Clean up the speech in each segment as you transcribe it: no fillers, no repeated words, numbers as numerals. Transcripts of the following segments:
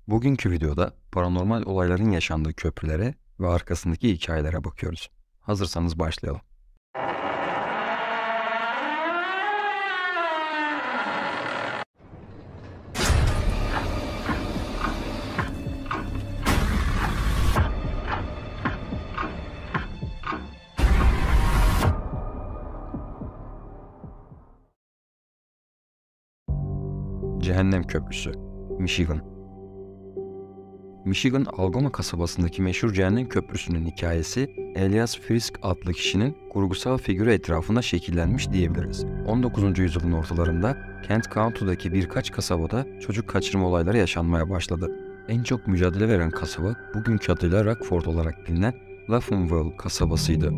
Bugünkü videoda paranormal olayların yaşandığı köprülere ve arkasındaki hikayelere bakıyoruz. Hazırsanız başlayalım. Cehennem Köprüsü, Michigan. Michigan, Algoma kasabasındaki meşhur Cehennem Köprüsü'nün hikayesi, Elias Frisk adlı kişinin kurgusal figürü etrafında şekillenmiş diyebiliriz. 19. yüzyılın ortalarında Kent County'daki birkaç kasabada çocuk kaçırma olayları yaşanmaya başladı. En çok mücadele veren kasaba, bugünkü adıyla Rockford olarak bilinen Laughlin kasabasıydı.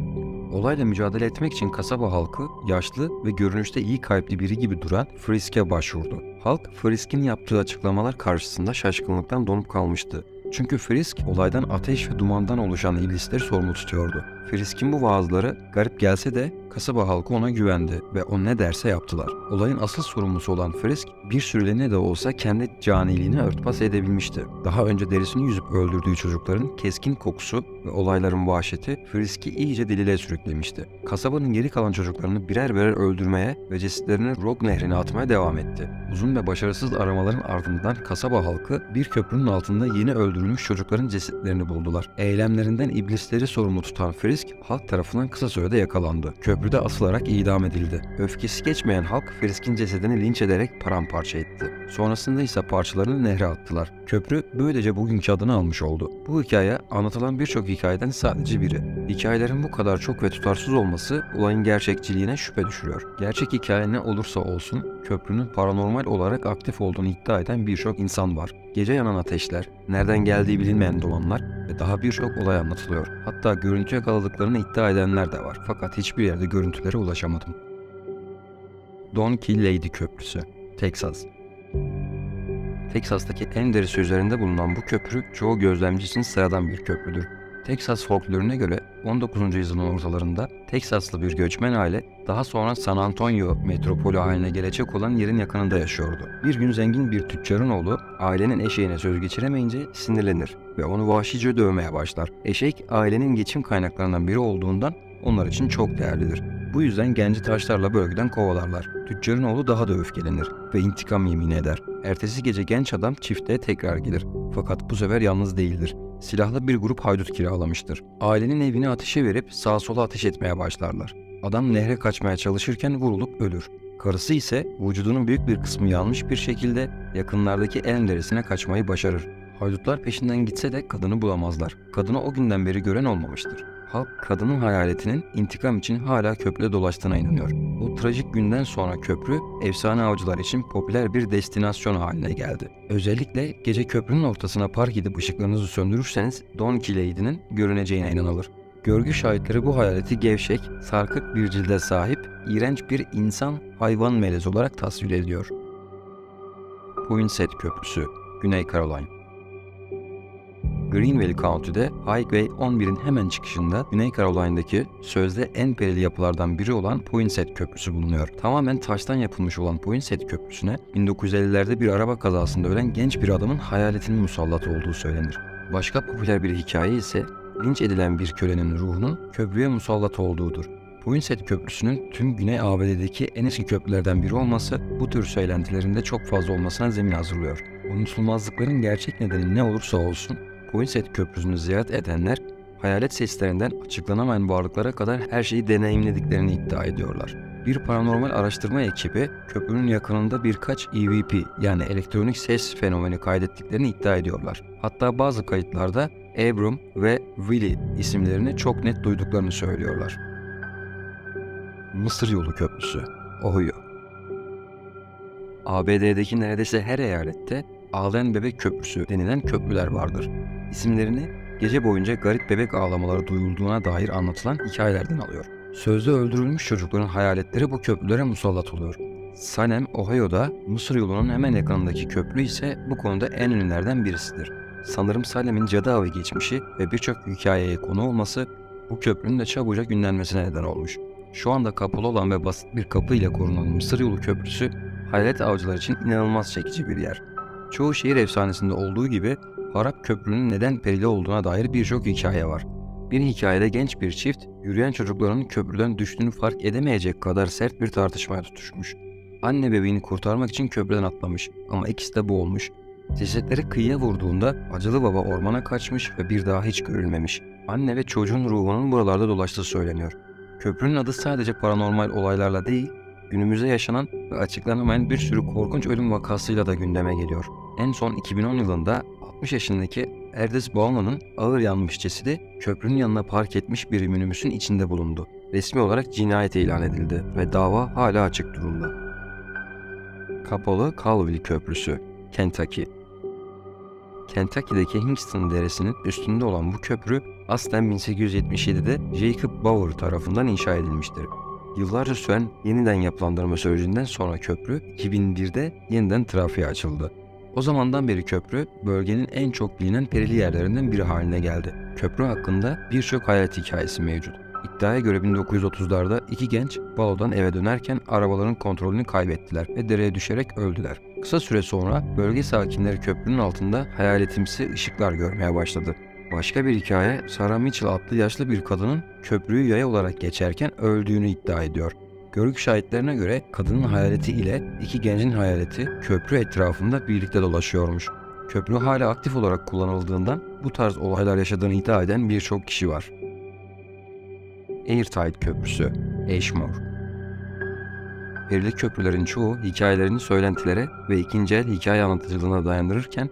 Olayla mücadele etmek için kasaba halkı yaşlı ve görünüşte iyi kalpli biri gibi duran Frisk'e başvurdu. Halk Frisk'in yaptığı açıklamalar karşısında şaşkınlıktan donup kalmıştı. Çünkü Frisk olaydan ateş ve dumandan oluşan iblisleri sorumlu tutuyordu. Frisk'in bu vaazları garip gelse de kasaba halkı ona güvendi ve o ne derse yaptılar. Olayın asıl sorumlusu olan Frisk bir süreliğine de olsa kendi caniliğini örtbas edebilmişti. Daha önce derisini yüzüp öldürdüğü çocukların keskin kokusu ve olayların vahşeti Frisk'i iyice delile sürüklemişti. Kasabanın geri kalan çocuklarını birer birer öldürmeye ve cesitlerini Rogue Nehri'ne atmaya devam etti. Uzun ve başarısız aramaların ardından kasaba halkı bir köprünün altında yeni öldürülmüş çocukların cesetlerini buldular. Eylemlerinden iblisleri sorumlu tutan Frisk halk tarafından kısa sürede yakalandı. Köprüde asılarak idam edildi. Öfkesi geçmeyen halk Frisk'in cesedini linç ederek paramparça etti. Sonrasında ise parçalarını nehre attılar. Köprü böylece bugünkü adını almış oldu. Bu hikaye anlatılan birçok hikayeden sadece biri. Hikayelerin bu kadar çok ve tutarsız olması olayın gerçekçiliğine şüphe düşürüyor. Gerçek hikaye ne olursa olsun köprünün paranormal olarak aktif olduğunu iddia eden birçok insan var. Gece yanan ateşler, nereden geldiği bilinmeyen dumanlar ve daha birçok olay anlatılıyor. Hatta görüntü yakaladıklarını iddia edenler de var. Fakat hiçbir yerde görüntülere ulaşamadım. Donkey Lady Köprüsü, Texas. Teksas'taki en derisi üzerinde bulunan bu köprü çoğu gözlemci için sıradan bir köprüdür. Teksas folkloruna göre 19. yüzyılın ortalarında Teksaslı bir göçmen aile daha sonra San Antonio metropolü haline gelecek olan yerin yakınında yaşıyordu. Bir gün zengin bir tüccarın oğlu ailenin eşeğine söz geçiremeyince sinirlenir ve onu vahşice dövmeye başlar. Eşek ailenin geçim kaynaklarından biri olduğundan onlar için çok değerlidir. Bu yüzden genci taşlarla bölgeden kovalarlar. Tüccarın oğlu daha da öfkelenir ve intikam yemini eder. Ertesi gece genç adam çiftliğe tekrar gelir. Fakat bu sefer yalnız değildir. Silahlı bir grup haydut kiralamıştır. Ailenin evini ateşe verip sağa sola ateş etmeye başlarlar. Adam nehre kaçmaya çalışırken vurulup ölür. Karısı ise vücudunun büyük bir kısmı yanmış bir şekilde yakınlardaki Elm Deresi'ne kaçmayı başarır. Haydutlar peşinden gitse de kadını bulamazlar. Kadını o günden beri gören olmamıştır. Halk kadının hayaletinin intikam için hala köprüde dolaştığına inanıyor. Bu trajik günden sonra köprü efsane avcılar için popüler bir destinasyon haline geldi. Özellikle gece köprünün ortasına park edip ışıklarınızı söndürürseniz Donkey Lady'nin görüneceğine inanılır. Görgü şahitleri bu hayaleti gevşek, sarkık bir cilde sahip, iğrenç bir insan-hayvan melezi olarak tasvir ediyor. Poinsett Köprüsü, Güney Carolina. Greenville County'de Highway 11'in hemen çıkışında Güney Carolina'daki sözde en perili yapılardan biri olan Poinsett Köprüsü bulunuyor. Tamamen taştan yapılmış olan Poinsett Köprüsü'ne 1950'lerde bir araba kazasında ölen genç bir adamın hayaletinin musallat olduğu söylenir. Başka popüler bir hikaye ise linç edilen bir kölenin ruhunun köprüye musallat olduğudur. Poinsett Köprüsü'nün tüm Güney ABD'deki en eski köprülerden biri olması bu tür söylentilerinde çok fazla olmasına zemin hazırlıyor. Unutulmazlıkların gerçek nedeni ne olursa olsun Poinsett Köprüsü'nü ziyaret edenler hayalet seslerinden açıklanamayan varlıklara kadar her şeyi deneyimlediklerini iddia ediyorlar. Bir paranormal araştırma ekibi köprünün yakınında birkaç EVP yani elektronik ses fenomeni kaydettiklerini iddia ediyorlar. Hatta bazı kayıtlarda Abram ve Willie isimlerini çok net duyduklarını söylüyorlar. Mısır Yolu Köprüsü, Ohio. ABD'deki neredeyse her eyalette Ağlayan Bebek Köprüsü denilen köprüler vardır. İsimlerini gece boyunca garip bebek ağlamaları duyulduğuna dair anlatılan hikayelerden alıyor. Sözde öldürülmüş çocukların hayaletleri bu köprülere musallat oluyor. Salem, Ohio'da Mısır yolunun hemen yakınındaki köprü ise bu konuda en ünlülerden birisidir. Sanırım Salem'in cadı avı geçmişi ve birçok hikayeye konu olması bu köprünün de çabucak ünlenmesine neden olmuş. Şu anda kapalı olan ve basit bir kapı ile korunan Mısır Yolu Köprüsü hayalet avcılar için inanılmaz çekici bir yer. Çoğu şehir efsanesinde olduğu gibi Harap Köprü'nün neden perili olduğuna dair birçok hikaye var. Bir hikayede genç bir çift, yürüyen çocuklarının köprüden düştüğünü fark edemeyecek kadar sert bir tartışmaya tutuşmuş. Anne bebeğini kurtarmak için köprüden atlamış ama ikisi de boğulmuş. Cesetleri kıyıya vurduğunda acılı baba ormana kaçmış ve bir daha hiç görülmemiş. Anne ve çocuğun ruhunun buralarda dolaştığı söyleniyor. Köprünün adı sadece paranormal olaylarla değil, günümüzde yaşanan ve açıklanamayan bir sürü korkunç ölüm vakasıyla da gündeme geliyor. En son 2010 yılında 60 yaşındaki Erdis Bauman'ın ağır yanmış cesedi köprünün yanına park etmiş bir minibüsün içinde bulundu. Resmi olarak cinayet ilan edildi ve dava hala açık durumda. Kapalı Colville Köprüsü, Kentucky. Kentucky'deki Hingston Deresi'nin üstünde olan bu köprü aslen 1877'de Jacob Bauer tarafından inşa edilmiştir. Yıllarca süren yeniden yapılandırma sürecinden sonra köprü 2001'de yeniden trafiğe açıldı. O zamandan beri köprü bölgenin en çok bilinen perili yerlerinden biri haline geldi. Köprü hakkında birçok hayat hikayesi mevcut. İddiaya göre 1930'larda iki genç balodan eve dönerken arabaların kontrolünü kaybettiler ve dereye düşerek öldüler. Kısa süre sonra bölge sakinleri köprünün altında hayaletimsi ışıklar görmeye başladı. Başka bir hikaye, Sarah Mitchell adlı yaşlı bir kadının köprüyü yaya olarak geçerken öldüğünü iddia ediyor. Görgü şahitlerine göre kadının hayaleti ile iki gencin hayaleti köprü etrafında birlikte dolaşıyormuş. Köprü hala aktif olarak kullanıldığından bu tarz olaylar yaşadığını iddia eden birçok kişi var. Airtight Köprüsü, Ashmore. Perili köprülerin çoğu hikayelerini söylentilere ve ikinci el hikaye anlatıcılığına dayandırırken,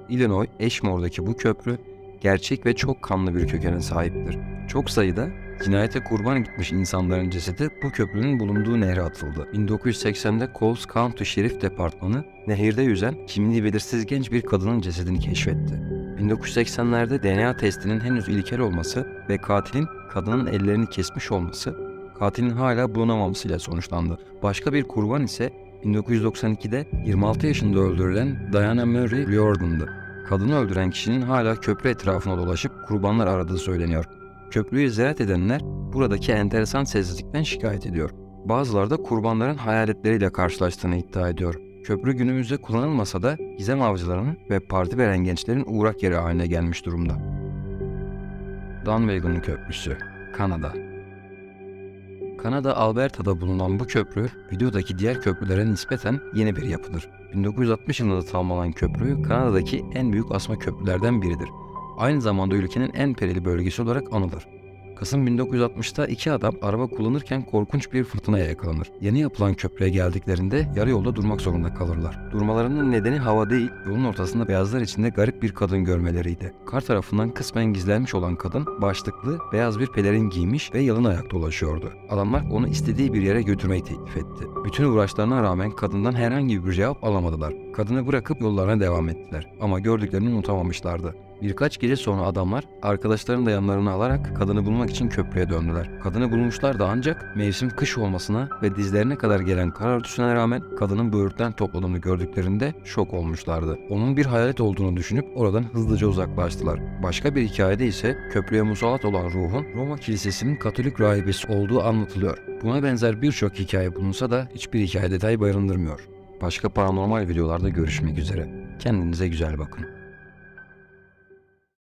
Illinois Ashmore'daki bu köprü gerçek ve çok kanlı bir kökene sahiptir. Çok sayıda cinayete kurban gitmiş insanların cesedi bu köprünün bulunduğu nehre atıldı. 1980'de Coles County Şerif Departmanı nehirde yüzen kimliği belirsiz genç bir kadının cesedini keşfetti. 1980'lerde DNA testinin henüz ilkel olması ve katilin kadının ellerini kesmiş olması katilin hala bulunamamasıyla sonuçlandı. Başka bir kurban ise 1992'de 26 yaşında öldürülen Diana Murray Riordan'dı. Kadını öldüren kişinin hala köprü etrafına dolaşıp kurbanlar aradığı söyleniyor. Köprüyü ziyaret edenler buradaki enteresan sessizlikten şikayet ediyor. Bazıları da kurbanların hayaletleriyle karşılaştığını iddia ediyor. Köprü günümüzde kullanılmasa da gizem avcılarının ve parti veren gençlerin uğrak yeri haline gelmiş durumda. Dunvegan Köprüsü, Kanada. Kanada Alberta'da bulunan bu köprü, videodaki diğer köprülere nispeten yeni bir yapıdır. 1960 yılında tamamlanan köprü, Kanada'daki en büyük asma köprülerden biridir. Aynı zamanda ülkenin en perili bölgesi olarak anılır. Kasım 1960'ta iki adam araba kullanırken korkunç bir fırtınaya yakalanır. Yeni yapılan köprüye geldiklerinde yarı yolda durmak zorunda kalırlar. Durmalarının nedeni hava değil, yolun ortasında beyazlar içinde garip bir kadın görmeleriydi. Kar tarafından kısmen gizlenmiş olan kadın, başlıklı, beyaz bir pelerin giymiş ve yalın ayak dolaşıyordu. Adamlar onu istediği bir yere götürmeyi teklif etti. Bütün uğraşlarına rağmen kadından herhangi bir cevap alamadılar. Kadını bırakıp yollarına devam ettiler. Ama gördüklerini unutamamışlardı. Birkaç gece sonra adamlar arkadaşlarını da yanlarına alarak kadını bulmak için köprüye döndüler. Kadını bulmuşlardı ancak mevsim kış olmasına ve dizlerine kadar gelen kar örtüsüne rağmen kadının böğürtlen topladığını gördüklerinde şok olmuşlardı. Onun bir hayalet olduğunu düşünüp oradan hızlıca uzaklaştılar. Başka bir hikayede ise köprüye musallat olan ruhun Roma Kilisesi'nin Katolik rahibesi olduğu anlatılıyor. Buna benzer birçok hikaye bulunsa da hiçbir hikaye detay barındırmıyor. Başka paranormal videolarda görüşmek üzere. Kendinize güzel bakın.